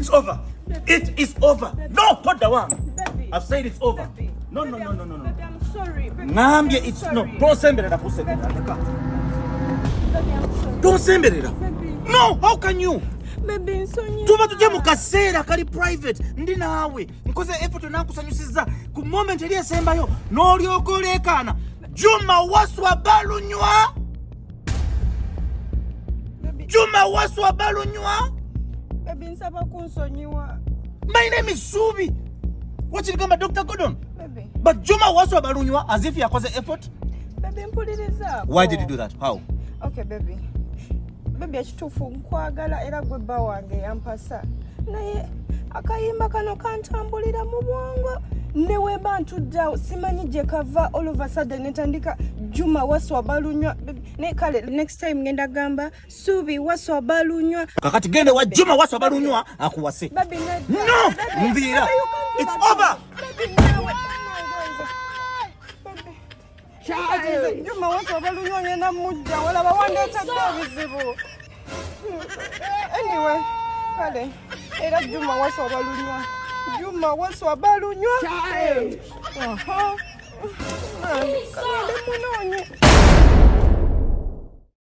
It's over. Baby. It is over. Baby. No, not the one. Baby. I've said it's over. Baby. No. Baby, I'm sorry. Baby, Nambye, it's no. Don't send me that. Baby, I'm sorry. Don't send me that. No, how can you? Baby, nsonyi. Tuba tuje mu kaseera kali private ndi naawe. Nkoze effort nakusanyusiza ku moment eli esembayo n'olyoka oleekaana. Juma Wasswa Balunywa. Juma Wasswa Balunywa. Baby, nsaba kunsonyiwa. My name is Subi. What you come Dr. Gordon? Baby. But Juma Wasswa Balunywa as if you cause effort. Baby, mpuliriza. Why did you do that? How? Okay, baby. Baby, ekituufu nkwagala era gwe bba wange yampasa. Naye akayimba kano kantambulira mu bwongo. Ne weba ntuddawo simanyi gye kava all of a sudden netandika Juma Wasswa Balunywa. Ne kale next time ngenda gamba Subi Wasswa Balunywa. Kakati gende wa Juma Wasswa Balunywa akuwase. Baby, no! Mvira. It's over. Baby, no. Juma Wasswa Balunywa yena mujja wala bawandeetedde ebizibu. Anyway, kale era Juma Wasswa Balunywa. Juma Wasswa Balunywa. Kale munonye.